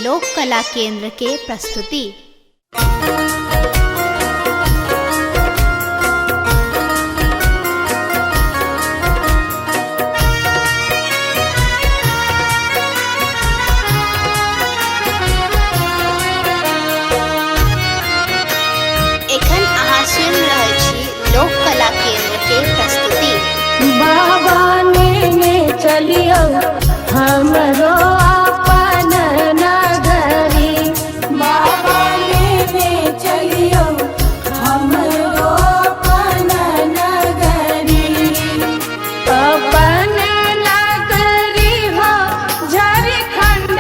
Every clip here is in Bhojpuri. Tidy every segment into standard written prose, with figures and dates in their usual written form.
लोक कला केंद्र के प्रस्तुति। एखन अहाँ सुनि रहल छी लोक कला केंद्र के प्रस्तुति। बाबा ने चलियो हमरो अपन नगरी, बाबा ने चलियो हमरो अपन नगरी, अपन नगरी हो झारखंड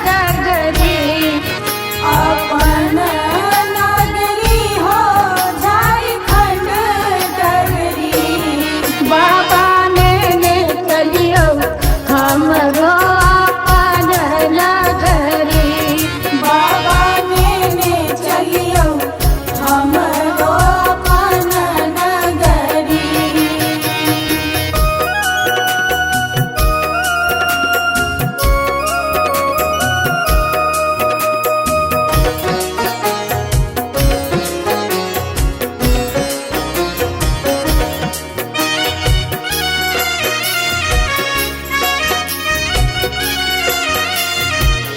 नगरी, अपन नगरी हो झारखंड नगरी। बाबा ने चलियो हमरो अपन नगरी, बाबा ने चलियो हमरो अपन नगरी।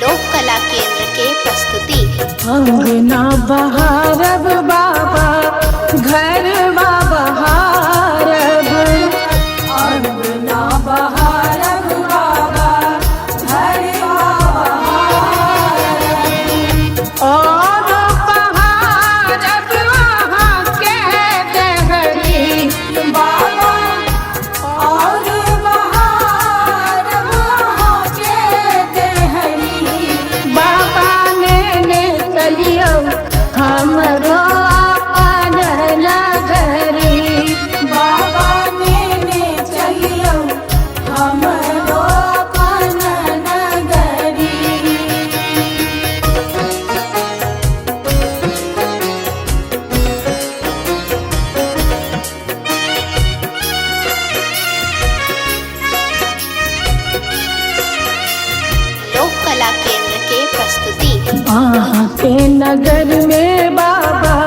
लोक कला केंद्र के प्रस्तुति। अंगना बहारब बाबा घरवा बहारब, अंगना बहारब बाबा घरवा बहारब, और बहारब वहाँ के देहरी बाबा, और बहारब वहाँ के देहरी। बाबा ने चलियो हमरो अपन नगरी, बाबा ने चलियो हमरो अपन नगरी। लोक कला केंद्र के प्रस्तुति। वहाँ के नगर में बाबा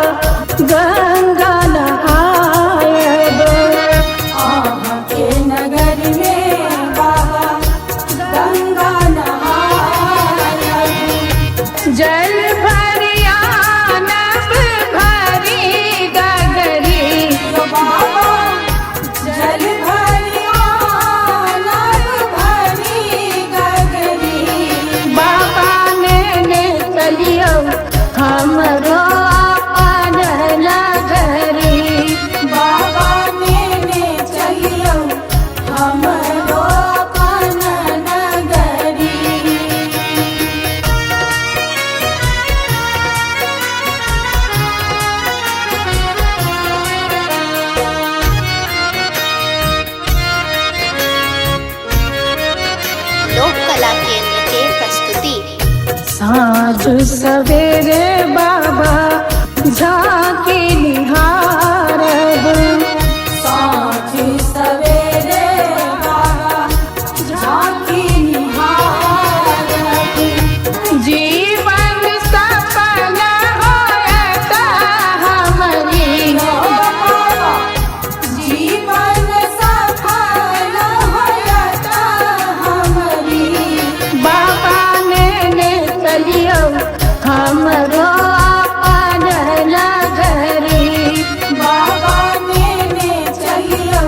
गंगा नहायब, वहाँ के नगर में बाबा गंगा नहायब, जल भरियानब भरी गगरी बाबा, जल भरियानब भरी गगरी। बाबा ने चलियो हमरो अपन नगरी, बाबा ने चलियो हमरो अपन नगरी। लोक कला केंद्र के प्रस्तुति। साँझ सवेरे बाबा झांकी निहारब, साँझ सवेरे बाबा झांकी निहारब, जीवन सफल होयत हमरी बाबा, जीवन सफल होयत हमरी। बाबा ने चलियो हमरो अपन नगरी, बाबा ने चलियो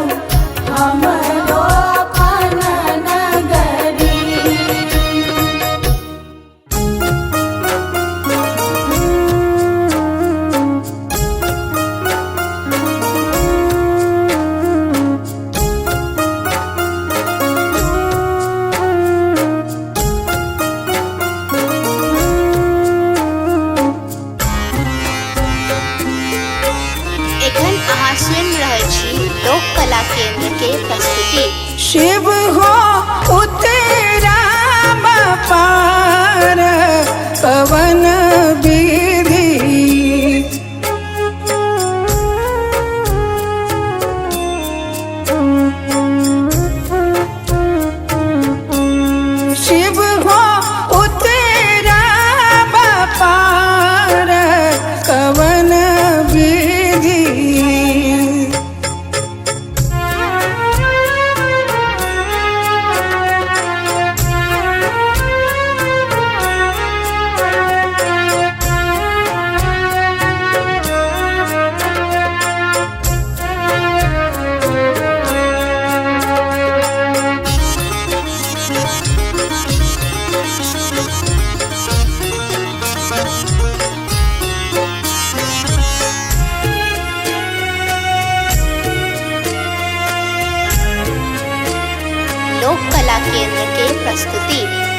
हमरो अपन नगरी। एखन अहाँ सुनि रहल छी लोक कला केंद्र के प्रस्तुति। शिव हो उतरा पार पवन विधि, शिव हो उतरा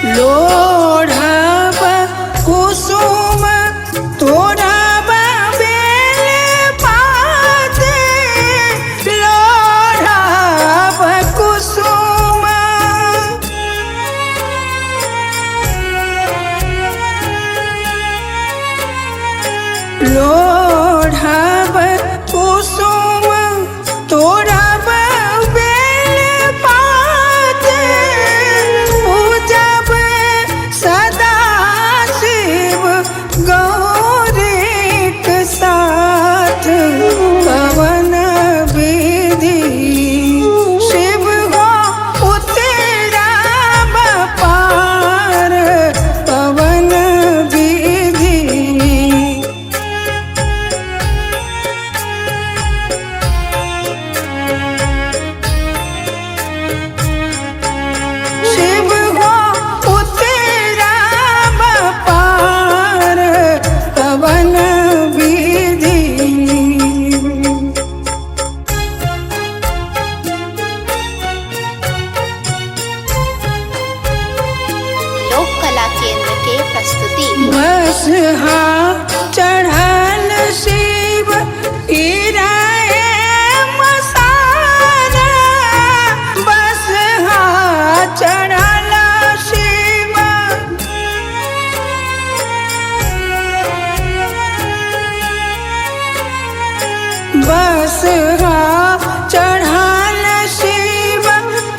लोढ़ब कुसुम तोड़ब बेल पात लोढ़ब कुसुम लोढ़ब कुसुम तोड़ब बेल पात पूजब सदा शिव गौरीक साथ पवन विधि शिव हो उतरब पार पवन विधि शिव हो उतरब पार पवन विधि लोक कला केंद्र के प्रस्तुति बस चढ़ल शिव गिराए मसारा बस चढ़ल शिव बस चढ़ल शिव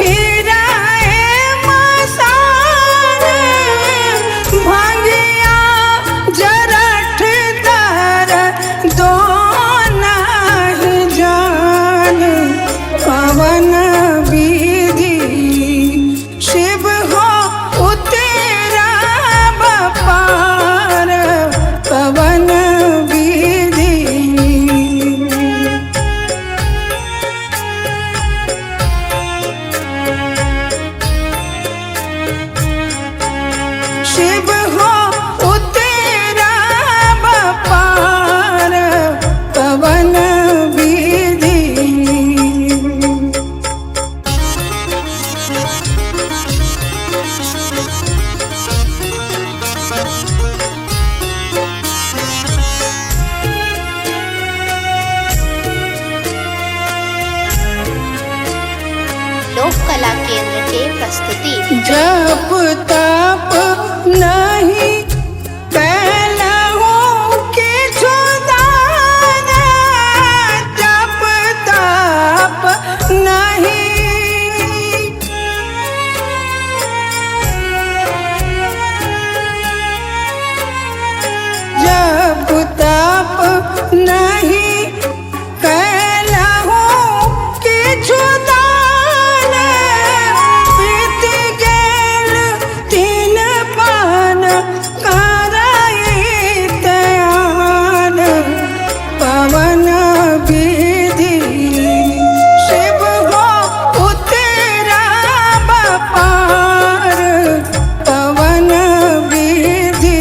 गिराए मसारा भंगिया जरठ दर दो नहीं जान पवन विधि शिव हो उतरब पार पवन विधि शिव हो उतरब पार पवन विधि लोक कला केंद्र के प्रस्तुति जप तप नहीं कैलहु किछु दान जप तप नहीं जप तप नहीं कैलहु किछु दान बीत गेल 3 पान करैत आन पवन विधि शिव हो उतरब पार पवन विधि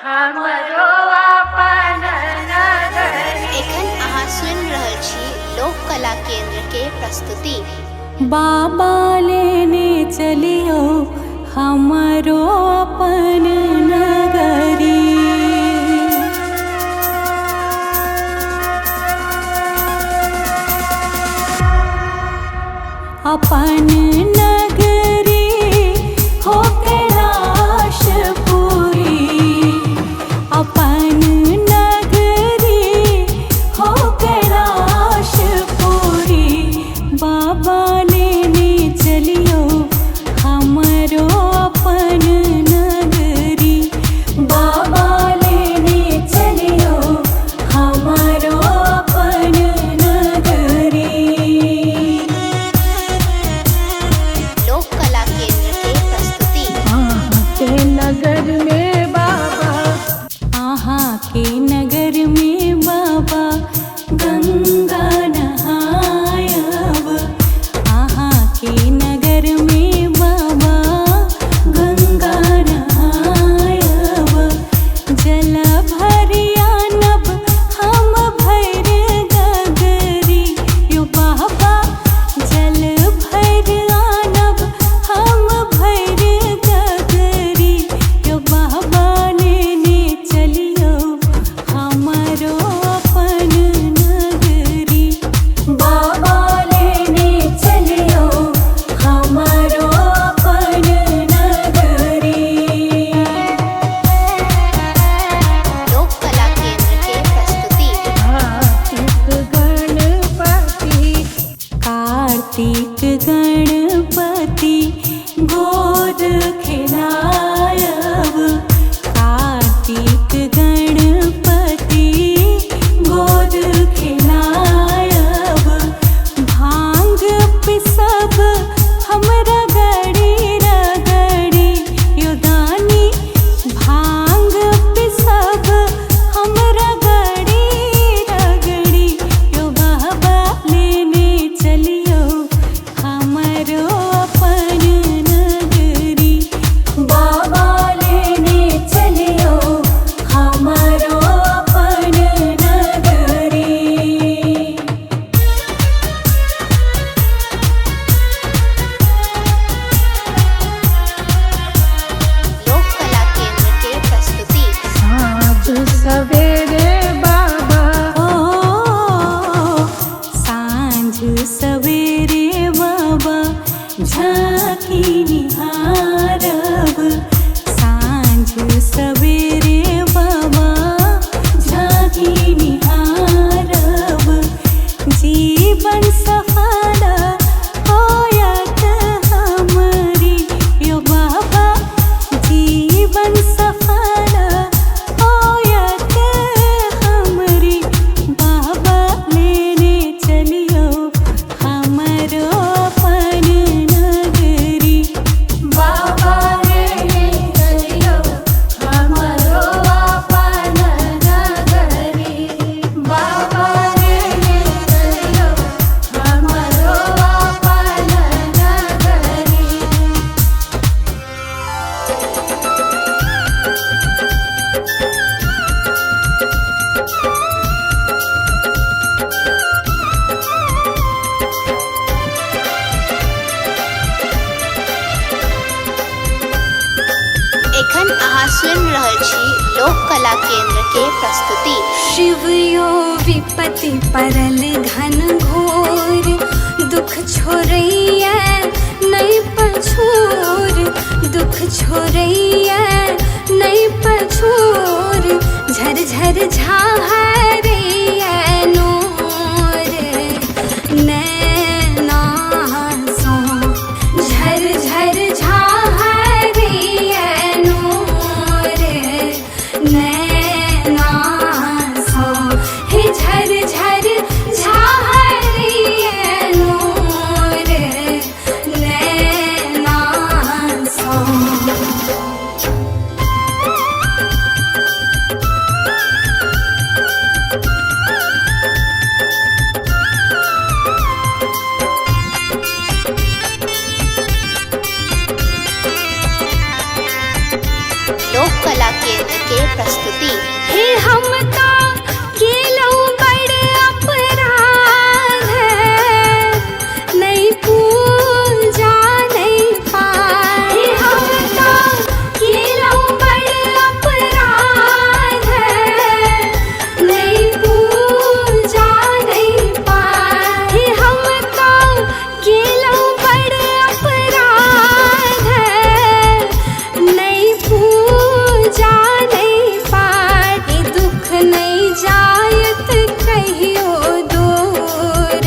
हमरो अपन नगरी। एखन अहाँ सुनि रहल छी लोक कला केंद्र के प्रस्तुति। बाबा लेने चलियो हमरो अपन नगरी। अपन नगरी हो कैलाश पुरी। अपन नगरी हो कैलाश पुरी। बाबा लेने चलियो हमरो अपन नगरी। बाबा लेने चलियो हमरो अपन नगरी। लोक कला केंद्र के प्रस्तुति। के नगर में बाबा, आहाँ के नगर में बाबा गंगा नहायब। आहाँ के नगर में बाबा गंगा नहायब। जल भरिया नब हम भैर गगरी। यो बाबा जल भरिया नब हम भैर गगरी। यो बाबा लेने चलियो हमरो अपन नगरी। बाबा लेने चलियो हमरो अपन नगरी। लोक कला केंद्र के प्रस्तुति। कार्तिक गणपति, कार्तिक गणपति गोद खिलायब। कार्तिक गणपति गोद खिलायब। भांग पिसब हमरा गड़ी रगड़ी। यो दानी भांग पिसब हमरा गड़ी रगड़ी। यो बाबा लेने चलियो हमरो अपन नगरी। बाबा लेने चलियो हमरो अपन नगरी। लोक कला केंद्र के प्रस्तुति। साँझ सवेरे बाबा, ओ सांझ सवेरे बाबा झांकी निहारब। सांझ सवेरे बाबा झांकी निहारब। जीवन सफल होयत हमरी। यो बाबा जीवन सफल होयत हमरी। बाबा लेने चलियो हमरो अपन नगरी। बाबा लेने चलियो हमरो अपन नगरी। बाबा लेने चलियो हमरो अपन नगरी। एखन अहाँ सुनि रहल छी लोक कला केंद्र के प्रस्तुति। शिवयो विपत्ति परल घन घोर। दुख छोड़ैया नहीं पछोर। दुख छोड़ैया नहीं पछोर। झर झर झाहरैया नोर। नैना सो झर झर झाहरैया नोर। नैना सो हे झर झर झाहरैया नोर। नैना सो। प्रस्तुति। हे हम ता केलऊ बड़ अपराध नहीं पूजा नहीं पाए। हे हम ता केलऊ बड़ अपराध नहीं पूजा नहीं पाए। हे हम ता केलऊ बड़ अपराध नहीं पूजा नहीं पाए। दुख नहीं जायत कहियो दूर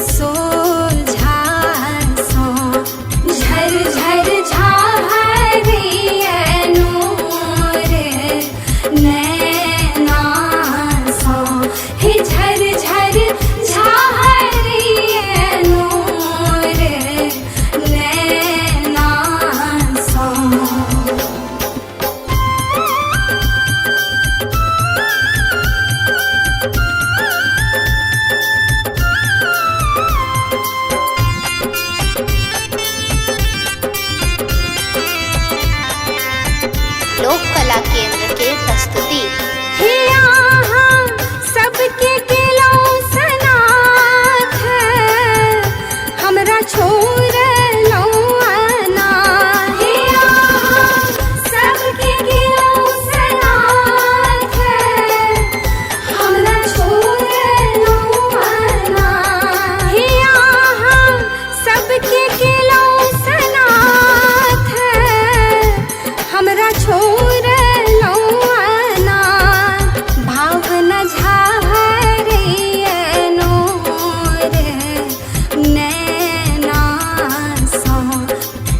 सोझा सो झर झर झाहरिए नूर नैना सो। हे झर झर झाहरिए नूर नैना सो। लोक कला केंद्र के प्रस्तुति। हे यहाँ सबके केलऊ सनाथ हमरा छोड़ लौआना। हे यहाँ सबके केलऊ सनाथ हमरा छोड़ लौआना। हे यहाँ सबके केलऊ सनाथ हमरा छोड़ लौआना। भावना झाहरिए नूर नैना सो।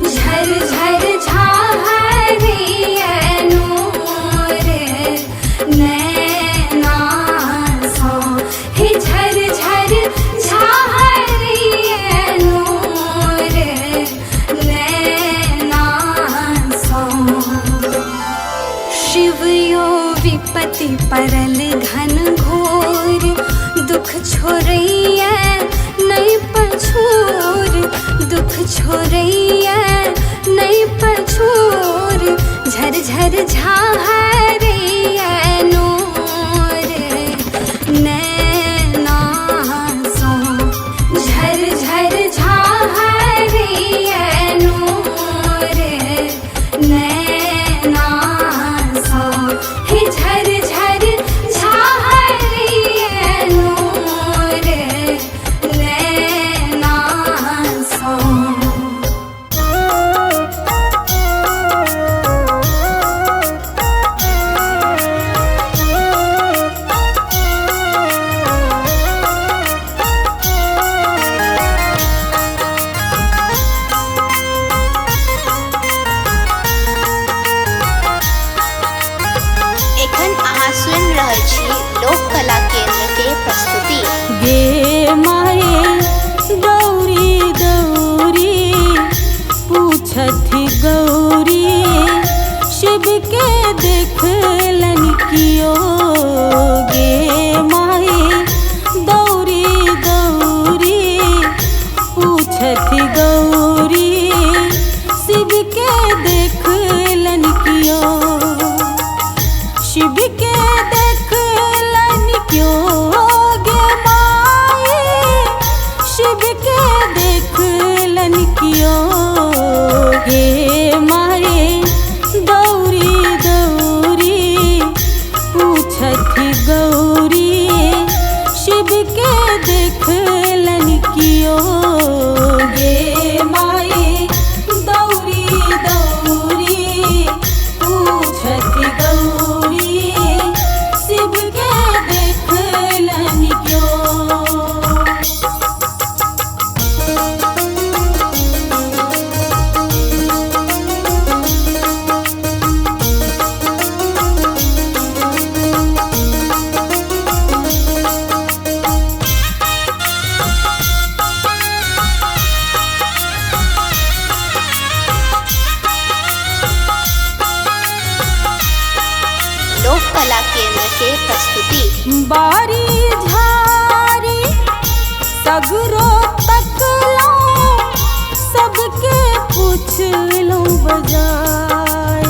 झर झर झाहरिए नूर नैना सो। हे झर झर झाहरिए नूर नैना सो। शिव यो विपत्ति परल घन घोर दुख छोड़ैया नहीं पछोर। दुख छोड़ैया नहीं पछोर झर झर झाहरिए नूर नैना सो। झर झर झाहरिए नूर नैना सो। हे झर झर झाहरिए नूर नैना सो। एखन अहाँ सुनि रहल छी लोक कला केंद्र के प्रस्तुति। गे माए गौरी गौरी पूछथि गौरी शिव के देखलन कियो। गे माए गौरी गौरी पूछथि गौरी शिव के देखलन कियो। शिव के देखलन क्यों गे माए शिव के देखलन क्यों। गे माए गौरी गौरी पूछथि गौरी शिव के देखलन क्यों। गे माए गौरी गौरी पूछथि गौरी शिव के देखलन क्यों। लोक कला केंद्र के प्रस्तुति। बारी झारी सगरो तकलो सबके पूछलो बजाय।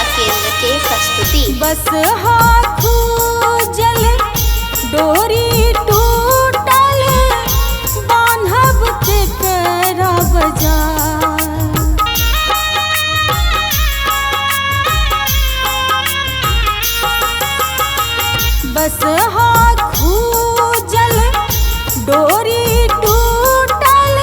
कला केंद्र के प्रस्तुति। बस हाथू जल डोरी टूटल बांधब के करा बजार। बस हाथू जल डोरी टूटल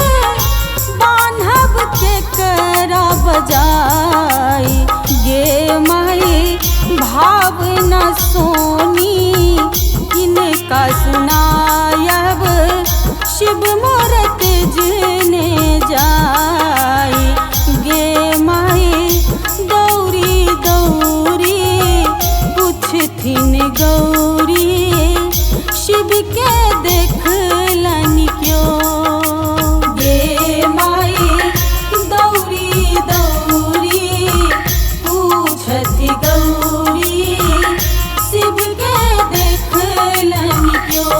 बांधब के करा बजाई। गे माई भाव न सोनी किनका सुनायब शिव मूरत जिने जाई। गे माई दौरी दौरी पूछथिन गौरी शिव के देखलन क्यों। गे माई दौरी दौरी पूछथि गौरी शिव के देखलन क्यों।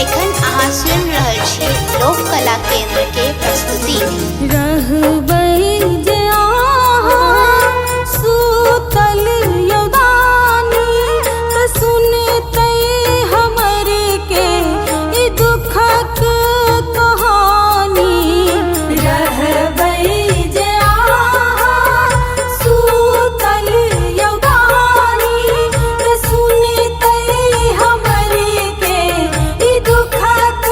एखन अहाँ सुनि रहल छी लोक कला केंद्र के प्रस्तुति। रहबै जे अहाँ सुतल यौदानी त सुनतै हमर के ई दुखक कहानी। रहबै जे अहाँ सुतल यौदानी त सुनतै हमर के ई दुखक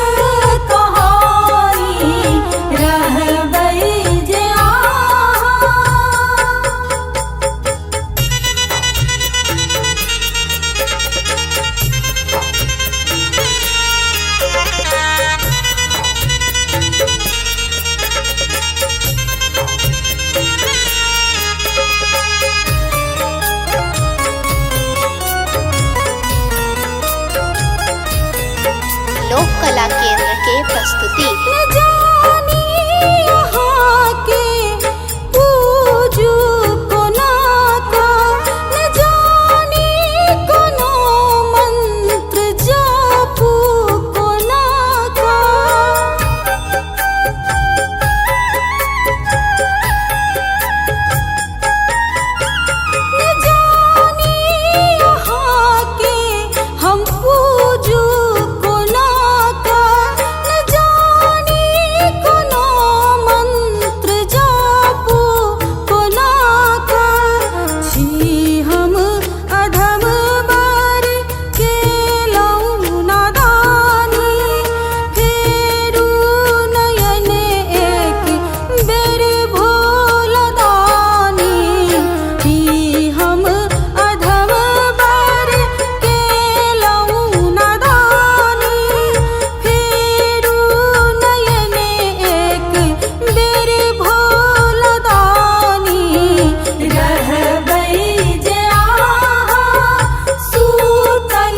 कहानी। रहबै जे अहाँ लोक कला केंद्र के प्रस्तुति। न जानी यहाँ के पूजू कोना का, न जानी कोनो मंत्र जापू कोना का। न जानी यहाँ के हम पूजू कोना का, न जानी कोनो मंत्र जापू कोना का। छी हम अधम बर केलहुँ नादानी, फेरू नयन एक बेर भोलदानी। ही हम अधम बर केलहुँ नादानी, फेरू नयन एक बेर भोलदानी। रहबै जे अहाँ सुतल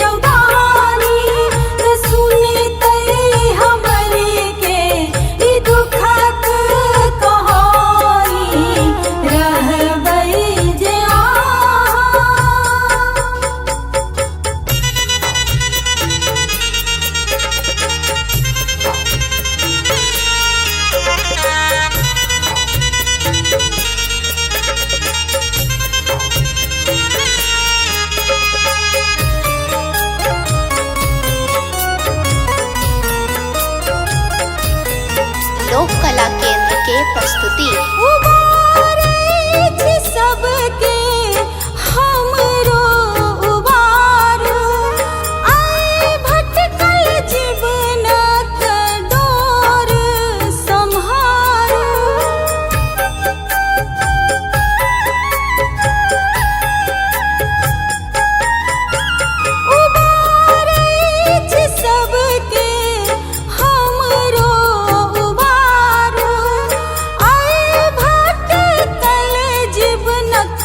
यौदानी त सुनतै हमर के ई दुखक कहानी। रहबै जे अहाँ लोक कला केंद्र के प्रस्तुति। उबारै छी सबके हमरो उबारू, आइ भटकल जीवनक डोर सम्हारू। उबारै छी सबके हमरो उबारू, आइ भटकल जीवनक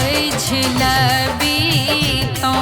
बुझलबी तो